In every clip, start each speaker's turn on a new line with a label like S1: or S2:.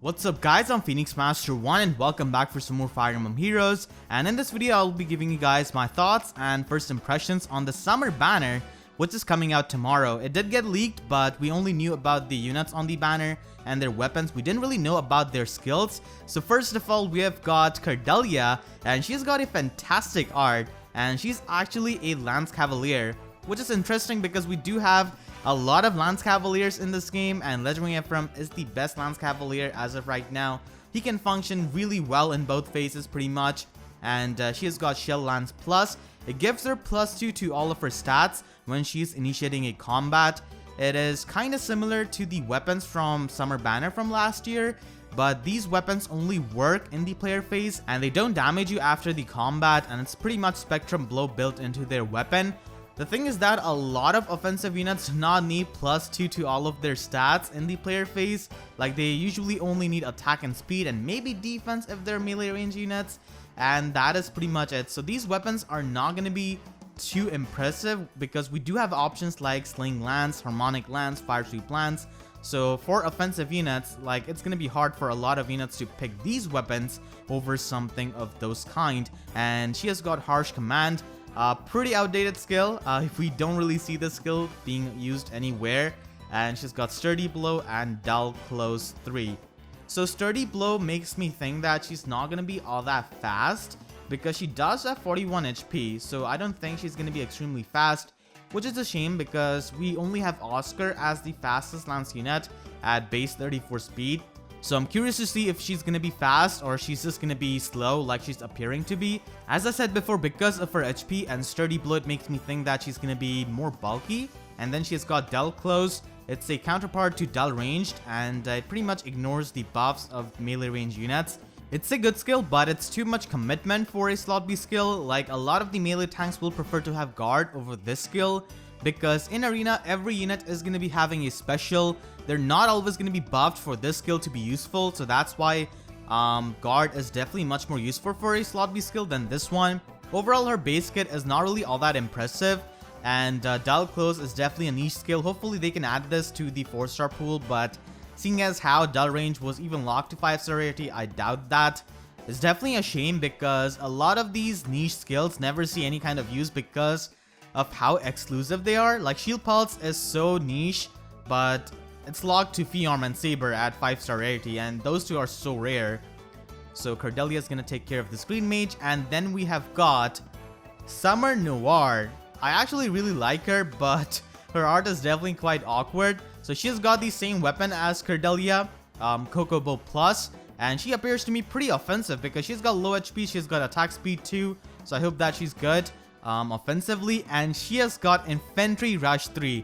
S1: What's up guys, I'm Phoenix Master 1 and welcome back for some more Fire Emblem Heroes, and in this video I'll be giving you guys my thoughts and first impressions on the summer banner which is coming out tomorrow. It did get leaked, but we only knew about the units on the banner and their weapons. We didn't really know about their skills. So first of all, we have got Cordelia, and she's got a fantastic art, and she's actually a Lance Cavalier, which is interesting because we do have a lot of Lance Cavaliers in this game, and Legendary Emblem is the best Lance Cavalier as of right now. He can function really well in both phases pretty much, and she has got Shell Lance Plus. It gives her +2 to all of her stats when she's initiating a combat. It is kind of similar to the weapons from Summer Banner from last year, but these weapons only work in the player phase and they don't damage you after the combat, and it's pretty much Spectrum Blow built into their weapon. The thing is that a lot of offensive units do not need +2 to all of their stats in the player phase. Like, they usually only need attack and speed and maybe defense if they're melee range units, and that is pretty much it. So these weapons are not going to be too impressive because we do have options like Sling Lance, Harmonic Lance, Fire Sweep Lance. So for offensive units, like, it's going to be hard for a lot of units to pick these weapons over something of those kind. And she has got Harsh Command, pretty outdated skill. We don't really see this skill being used anywhere. And she's got Sturdy Blow and Dull Close 3. So Sturdy Blow makes me think that she's not going to be all that fast because she does have 41 HP, so I don't think she's going to be extremely fast, which is a shame because we only have Oscar as the fastest Lance unit at base 34 speed. So I'm curious to see if she's going to be fast or she's just going to be slow like she's appearing to be. As I said before, because of her HP and Sturdy Blow, it makes me think that she's going to be more bulky. And then she's got Dull Close. It's a counterpart to Dull Ranged, and it pretty much ignores the buffs of melee range units. It's a good skill, but it's too much commitment for a slot B skill. Like, a lot of the melee tanks will prefer to have guard over this skill because in arena every unit is going to be having a special. They're not always going to be buffed for this skill to be useful, so that's why guard is definitely much more useful for a slot B skill than this one. Overall, her base kit is not really all that impressive, and Dull Close is definitely a niche skill. Hopefully they can add this to the 4-star pool, but seeing as how Dull Range was even locked to 5-star rarity, I doubt that. It's definitely a shame because a lot of these niche skills never see any kind of use because of how exclusive they are. Like, Shield Pulse is so niche, but it's locked to Fiorm and Saber at 5-star rarity, and those two are so rare. So Cordelia is going to take care of the Screen Mage, and then we have got Summer Noire. I actually really like her, but her art is definitely quite awkward. So she's got the same weapon as Cordelia, Kokobo Plus, and she appears to me pretty offensive because she's got low HP, she's got attack speed too, so I hope that she's good offensively, and she has got Infantry Rush 3.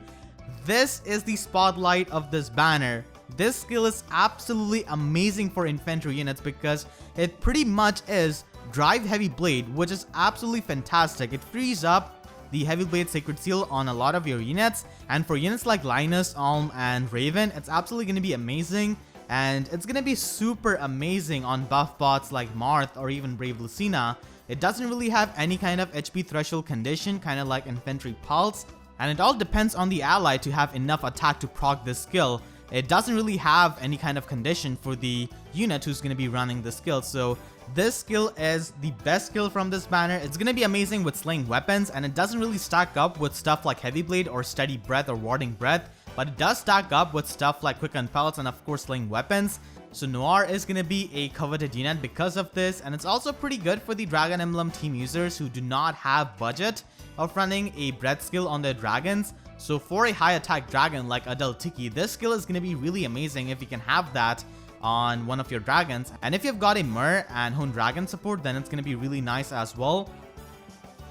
S1: This is the spotlight of this banner. This skill is absolutely amazing for infantry units because it pretty much is Drive Heavy Blade, which is absolutely fantastic. It frees up the Heavy Blade Sacred Seal on a lot of your units, and for units like Linus, Alm, and Raven, it's absolutely going to be amazing, and it's going to be super amazing on buff bots like Marth or even Brave Lucina. It doesn't really have any kind of HP threshold condition, kind of like Infantry Pulse, and it all depends on the ally to have enough attack to proc this skill. It doesn't really have any kind of condition for the unit who's going to be running the skill, so this skill is the best skill from this banner. It's going to be amazing with slaying weapons, and it doesn't really stack up with stuff like Heavy Blade or Steady Breath or Warding Breath, but it does stack up with stuff like Quick Unpulse and of course slaying weapons. So Noir is going to be a coveted unit because of this, and it's also pretty good for the Dragon Emblem team users who do not have budget of running a breath skill on their dragons. So for a high attack dragon like Adel Tiki, this skill is going to be really amazing if you can have that on one of your dragons. And if you've got a Mer and Hone Dragon support, then it's going to be really nice as well.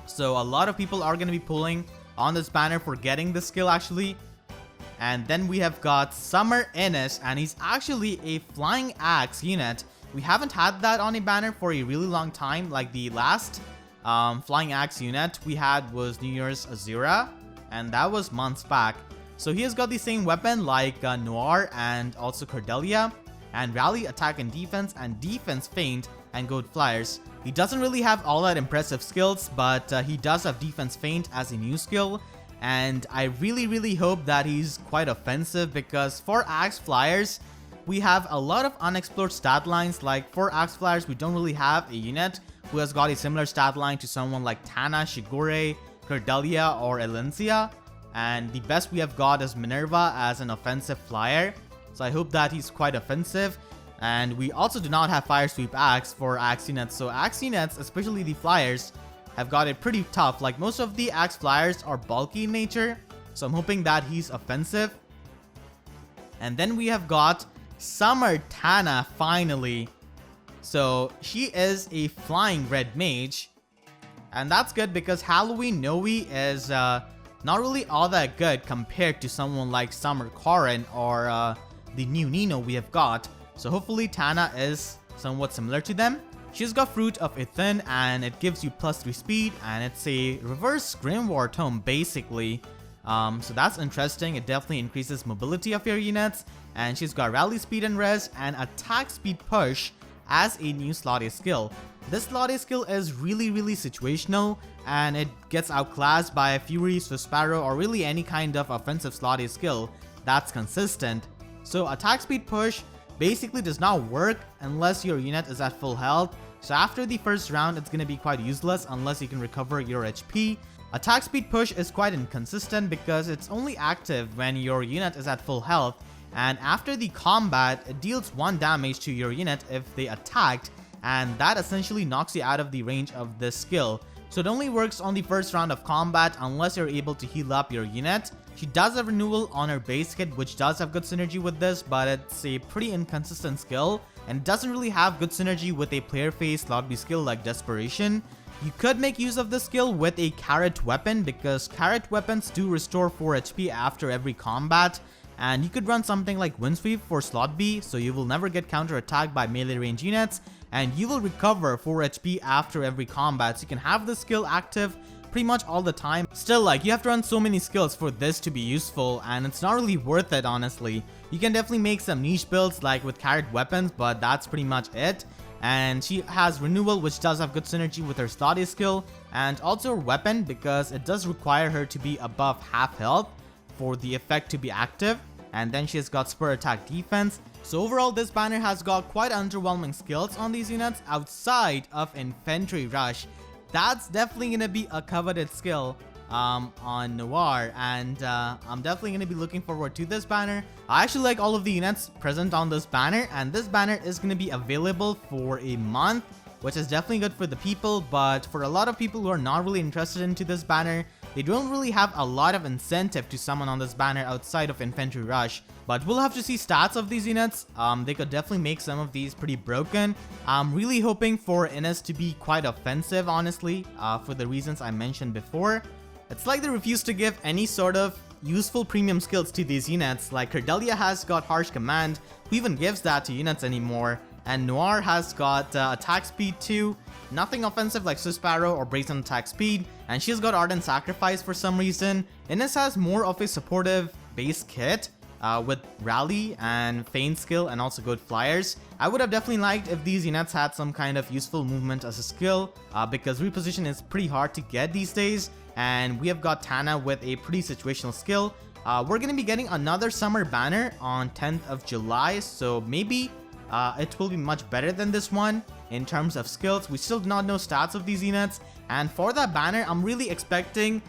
S1: So a lot of people are going to be pulling on this banner for getting this skill actually. And then we have got Summer Innes, and he's actually a Flying Axe unit. We haven't had that on a banner for a really long time. Like, the last Flying Axe unit we had was New Year's Azura, and that was months back. So he has got the same weapon like Noir and also Cordelia, and Rally, Attack and Defense Feint, and Goat Flyers. He doesn't really have all that impressive skills, but he does have Defense Feint as a new skill, and I really hope that he's quite offensive because for Axe Flyers, we have a lot of unexplored stat lines. Like for Axe Flyers, we don't really have a unit who has got a similar stat line to someone like Tana, Shigure, Cordelia, or Elencia. And the best we have got is Minerva as an offensive flyer. So I hope that he's quite offensive. And we also do not have Fire Sweep Axe for Axe units. So Axe units, especially the flyers, have got it pretty tough. Like most of the Axe flyers are bulky in nature. So I'm hoping that he's offensive. And then we have got Summer Tana finally. So she is a flying red mage. And that's good because Halloween Noe is not really all that good compared to someone like Summer Corrin or the new Nino we have got. So hopefully Tana is somewhat similar to them. She's got Fruit of Ethan and it gives you +3 speed and it's a reverse Grimoire Tome basically. So that's interesting. It definitely increases mobility of your units. And she's got Rally Speed and Res and Attack Speed Push as a new slotty skill. This slotty skill is really situational and it gets outclassed by Fury, Swift Sparrow, or really any kind of offensive slotty skill that's consistent. So Attack Speed Push basically does not work unless your unit is at full health. So after the first round, it's going to be quite useless unless you can recover your HP. Attack Speed Push is quite inconsistent because it's only active when your unit is at full health, and after the combat, it deals 1 damage to your unit if they attacked, and that essentially knocks you out of the range of this skill. So it only works on the first round of combat unless you're able to heal up your unit. She does have renewal on her base kit, which does have good synergy with this, but it's a pretty inconsistent skill and doesn't really have good synergy with a player phase slot B skill like Desperation. You could make use of this skill with a Carrot Weapon because Carrot Weapons do restore 4 HP after every combat, and you could run something like Windsweep for slot B, so you will never get counter-attacked by melee range units, and you will recover 4 HP after every combat, so you can have this skill active pretty much all the time. Still, like, you have to run so many skills for this to be useful, and it's not really worth it, honestly. You can definitely make some niche builds like with Carrot Weapons, but that's pretty much it. And she has renewal, which does have good synergy with her slotty skill, and also her weapon because it does require her to be above half health for the effect to be active. And then she has got Spur Attack Defense. So overall, this banner has got quite underwhelming skills on these units outside of Infantry Rush. That's definitely going to be a coveted skill on Noir, and I'm definitely going to be looking forward to this banner. I actually like all of the units present on this banner, and this banner is going to be available for a month, which is definitely good for the people. But for a lot of people who are not really interested into this banner, they don't really have a lot of incentive to summon on this banner outside of Infantry Rush. But we'll have to see stats of these units. They could definitely make some of these pretty broken. I'm really hoping for Innes to be quite offensive, honestly, for the reasons I mentioned before. It's like they refuse to give any sort of useful premium skills to these units. Like Cordelia has got Harsh Command, who even gives that to units anymore. And Noir has got attack speed too. Nothing offensive like Swift Sparrow or Brazen Attack Speed. And she's got Ardent Sacrifice for some reason. Innes has more of a supportive base kit with Rally and Feign skill and also good flyers. I would have definitely liked if these units had some kind of useful movement as a skill because reposition is pretty hard to get these days. And we have got Tana with a pretty situational skill. We're going to be getting another summer banner on 10th of July, so maybe it will be much better than this one in terms of skills. We still do not know stats of these units, and for that banner, I'm really expecting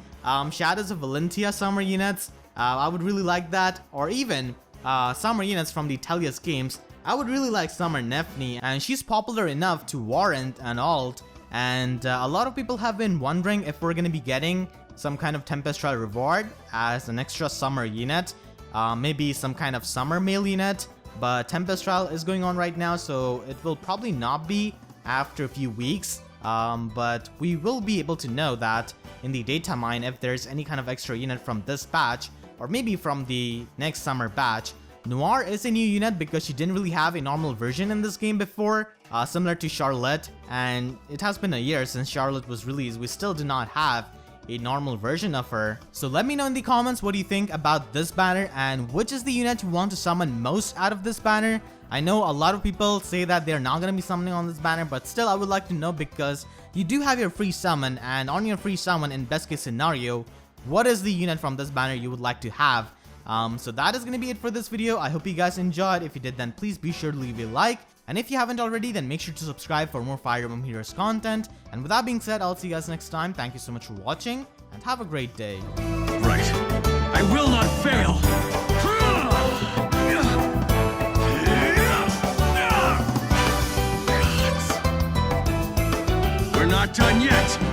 S1: Shadows of Valentia summer units. I would really like that, or even summer units from the Telias games. I would really like Summer Nephne, and she's popular enough to warrant an alt. And a lot of people have been wondering if we're going to be getting some kind of Tempestral reward as an extra summer unit. Maybe some kind of summer male unit. But Tempestral is going on right now, so it will probably not be after a few weeks. But we will be able to know that in the data mine if there's any kind of extra unit from this batch, or maybe from the next summer batch. Noir is a new unit because she didn't really have a normal version in this game before, similar to Charlotte, and it has been a year since Charlotte was released. We still do not have a normal version of her. So let me know in the comments what you think about this banner and which is the unit you want to summon most out of this banner. I know a lot of people say that they're not going to be summoning on this banner, but still I would like to know because you do have your free summon, and on your free summon in best case scenario, what is the unit from this banner you would like to have? So that is going to be it for this video. I hope you guys enjoyed. If you did, then please be sure to leave a like. And if you haven't already, then make sure to subscribe for more Fire Emblem Heroes content. And with that being said, I'll see you guys next time. Thank you so much for watching, and have a great day.
S2: Right. I will not fail. We're not done yet.